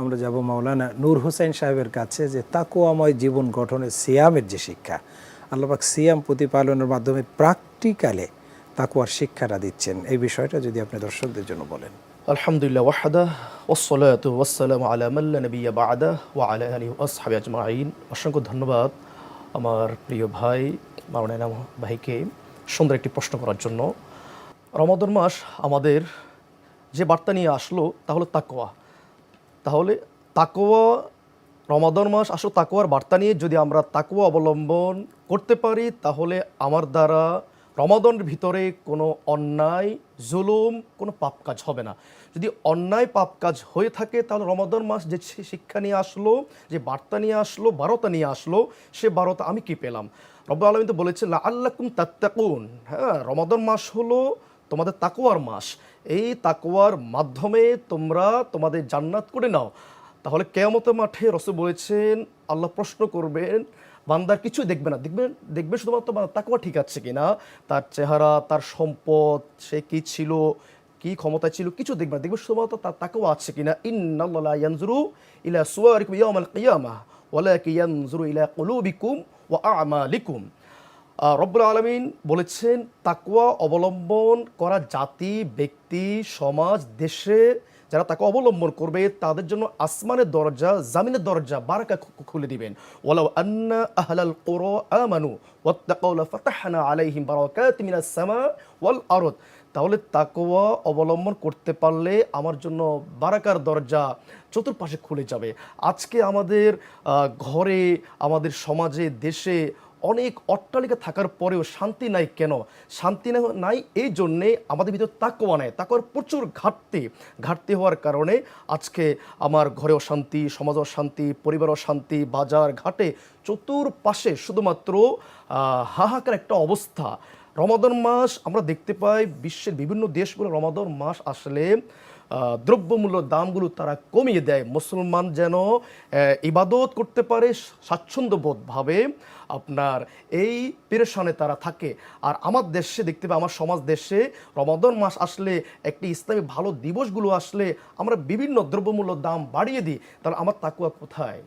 আমরা যাব মাওলানা নূর হোসেন সাহেবের কাছে, যে তাকওয়াময় জীবন গঠনের সিয়ামের যে শিক্ষা, আল্লাহ পাক সিয়াম প্রতিপালনের মাধ্যমে প্র্যাকটিক্যালে তাকওয়ার শিক্ষাটা দিচ্ছেন, এই বিষয়টা যদি আপনি দর্শকদের জন্য বলেন। আলহামদুলিল্লাহ ওয়াহদা ওয়াসসালাতু ওয়াসসালামু আলা মান লা নাবিয়্যা বা'দা ওয়া আলা আলিহি ওয়া আসহাবিহি আজমাইন। অসংখ্য ধন্যবাদ আমার প্রিয় ভাই মাওলানা ভাইকে সুন্দর একটি প্রশ্ন করার জন্য। রমাদান মাস আমাদের যে বার্তা নিয়ে আসলো তা হলো তাকওয়া। তাহলে তাকওয়া, রমাদান মাস আসলে তাকওয়ার বার্তা নিয়ে যদি আমরা তাকওয়া অবলম্বন করতে পারি, তাহলে আমার দ্বারা রমাদানের ভিতরে কোনো অন্যায়, জুলুম, কোনো পাপ কাজ হবে না। যদি অন্যায় পাপ কাজ হয়ে থাকে, তাহলে রমাদান মাস যে শিক্ষা নিয়ে আসলো, যে বার্তা নিয়ে আসলো, বারতা নিয়ে আসলো, সে বারতা আমি কি পেলাম? রব্বুল আলামিন তো বলেছেন লাআল্লাকুম তাত্তাকুন। হ্যাঁ, রমাদান মাস হলো তোমাদের তাকওয়ার মাস। এই তাকওয়ার মাধ্যমে তোমরা তোমাদের জান্নাত করে নাও। তাহলে কিয়ামতের মাঠে রাসূল বলেছেন আল্লাহ প্রশ্ন করবেন, বান্দার কিছু দেখবে না, দেখবে শুধুমাত্র তাকওয়া ঠিক আছে কিনা, তার চেহারা, তার সম্পদ, সে কি ছিল, কি ক্ষমতা ছিল, কিছু দেখবে না, দেখবে শুধুমাত্র তার তাকওয়া আছে কিনা। ইন্নাল্লাহা লা ইয়ানজুরু ইলা সুওয়ারিকুম ইয়াওমাল কিয়ামাহ ওয়ালাকিন ইয়ানজুরু ইলা কুলুবিকুম ওয়া আমালিকুম। রব্বুল আলামিন বলেছেন তাকওয়া অবলম্বন করা জাতি, ব্যক্তি, সমাজ, দেশে যারা তাকে অবলম্বন করবে তাদের জন্য আসমানের দরজা, জামিনের দরজা বারাকা খুলে দিবেন। ওয়ালাউ আন্না আহলাল কুরা আমানু ওয়াত্তাকাউ লাফাতাহনা আলাইহিম বারাকাতিম মিনাস সামা ওয়াল আরদ। তাহলে তাকওয়া অবলম্বন করতে পারলে আমার জন্য বারাকার দরজা চতুর্পাশে খুলে যাবে। আজকে আমাদের ঘরে, আমাদের সমাজে, দেশে অনেক অট্টালিকা থাকার পরেও শান্তি নাই কেন? শান্তি নাই এই জন্যে আমাদের ভিতর তাকওয়া নেই, তাকওয়ার প্রচুর ঘাটতি হওয়ার কারণে আজকে আমার ঘরেও শান্তি, সমাজেও শান্তি, পরিবারও শান্তি, বাজার ঘাটে চতুর্পাশে শুধুমাত্র হাহাকার একটা অবস্থা। রমাদান মাস আমরা দেখতে পাই বিশ্বের বিভিন্ন দেশগুলো রমাদান মাস আসলে দ্রব্যমূল্য দামগুলো তারা কমিয়ে দেয়, মুসলমান যেন ইবাদত করতে পারে স্বাচ্ছন্দ্যবোধভাবে, আপনার এই পেরেশানে তারা থাকে। আর আমার দেশে দেখতে পাই, আমার সমাজ দেশে রমাদান মাস আসলে একটি ইসলামী ভালো দিবসগুলো আসলে আমরা বিভিন্ন দ্রব্যমূল্য দাম বাড়িয়ে দিই। তাহলে আমার তাকওয়া কোথায়?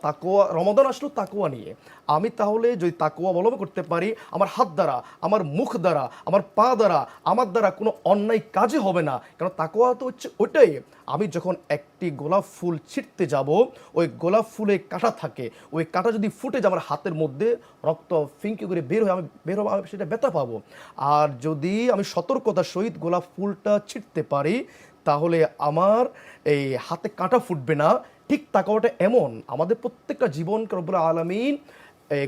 তাকওয়া, রমাদান আসলো তাকওয়া নিয়ে। আমি তাহলে যদি তাকওয়া অবলম্বন করতে পারি, আমার হাত দ্বারা, আমার মুখ দ্বারা, আমার পা দ্বারা, আমার দ্বারা কোনো অন্যায় কাজে হবে না। কারণ তাকওয়া তো হচ্ছে ওইটাই, আমি যখন একটি গোলাপ ফুল ছিঁড়তে যাব, ওই গোলাপ ফুলে কাঁটা থাকে, ওই কাঁটা যদি ফুটে যায় আমার হাতের মধ্যে, রক্ত ফিঙ্কি করে বের হয়ে আমি সেটা ব্যথা পাবো। আর যদি আমি সতর্কতার সহিত গোলাপ ফুলটা ছিঁড়তে পারি, তাহলে আমার এই হাতে কাঁটা ফুটবে না। ঠিক তাকওয়াটা এমন, আমাদের প্রত্যেকটা জীবনকে রব্বুল আলামিন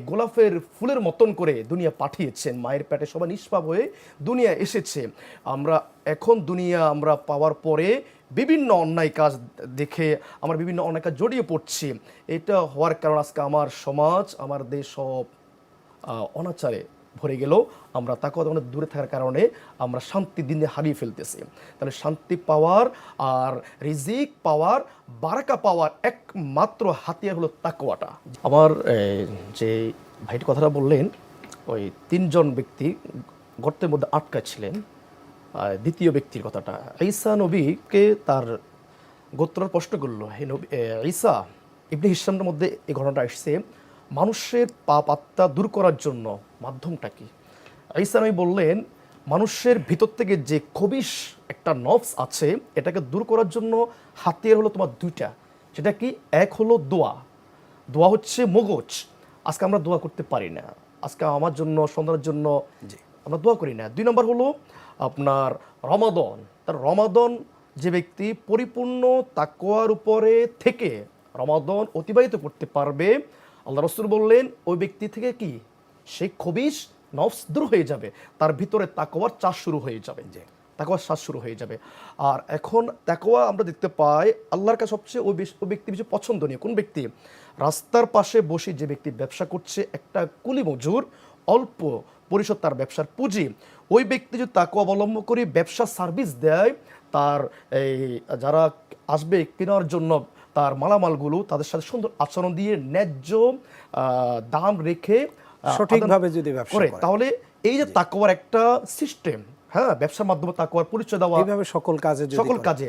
গোলাপের ফুলের মতন করে দুনিয়া পাঠিয়েছেন। মায়ের পেটে সবাই নিষ্পাপ হয়ে দুনিয়া এসেছে। আমরা এখন দুনিয়া আমরা পাওয়ার পরে বিভিন্ন অন্যায় কাজ দেখে আমরা বিভিন্ন অন্যায় কাজ জড়িয়ে পড়ছি। এটা হওয়ার কারণ আজকে আমার সমাজ, আমার দেশ সব অনাচারে ভরে গেল। আমরা তাকওয়া অনেক দূরে থাকার কারণে আমরা শান্তি দিনে হারিয়ে ফেলতেছি। তাহলে শান্তি পাওয়ার আর রিজিক পাওয়ার, বারাকা পাওয়ার একমাত্র হাতিয়ার হলো তাকওয়াটা। আমার যে ভাইটি কথাটা বললেন, ওই 3জন ব্যক্তি গর্তের মধ্যে আটকা ছিলেন। দ্বিতীয় ব্যক্তির কথাটা, ঈসা নবীকে তার গোত্রর প্রশ্ন করলো, হে নবী ঈসা, ইবনে হিশামের মধ্যে এই ঘটনাটা আসছে, মানুষের পাপ আত্মা দূর করার জন্য মাধ্যমটা কি? ঈসা নবী বললেন, মানুষের ভিতর থেকে যে খবিশ একটা নফস আছে, এটাকে দূর করার জন্য হাতিয়ার হলো তোমার দুইটা। সেটা কি? এক হলো দোয়া। দোয়া হচ্ছে মগজ। আজকে আমরা দোয়া করতে পারি না। আজকে আমার জন্য, সন্তানের জন্য আমরা দোয়া করি না। 2 নম্বর হলো আপনার রমাদান। তার রমাদান যে ব্যক্তি পরিপূর্ণ তাকওয়ার উপরে থেকে রমাদান অতিবাহিত করতে পারবে, আল্লাহ রাসূল বললেন ওই ব্যক্তি থেকে কি সেই খবিশ নফস দূর হয়ে যাবে, তার ভিতরে তাকওয়ার চাষ শুরু হয়ে যাবে, তাকওয়ার শ্বাস শুরু হয়ে যাবে। আর এখন তাকওয়া আমরা দেখতে পাই আল্লাহর কাছে সবচেয়ে ওই ব্যক্তি বেশি পছন্দনীয়। কোন ব্যক্তি? রাস্তার পাশে বসে যে ব্যক্তি ব্যবসা করছে, একটা কুলি মজুর, অল্প পরিশোধ তার ব্যবসার পুঁজি, ওই ব্যক্তি যদি তাকওয়া অবলম্বন করে ব্যবসা সার্ভিস দেয়, তার এই যারা আসবে কেনার জন্য তার মালামালগুলো তাদের সাথে সুন্দর আচরণ দিয়ে ন্যায্য দাম রেখে সঠিকভাবে যদি ব্যবসা করে, তাহলে এই যে তাকওয়ার একটা সিস্টেম, হ্যাঁ, ব্যবসার মাধ্যমে তাকওয়ার পরিচয় দেওয়া, এইভাবে সকল কাজে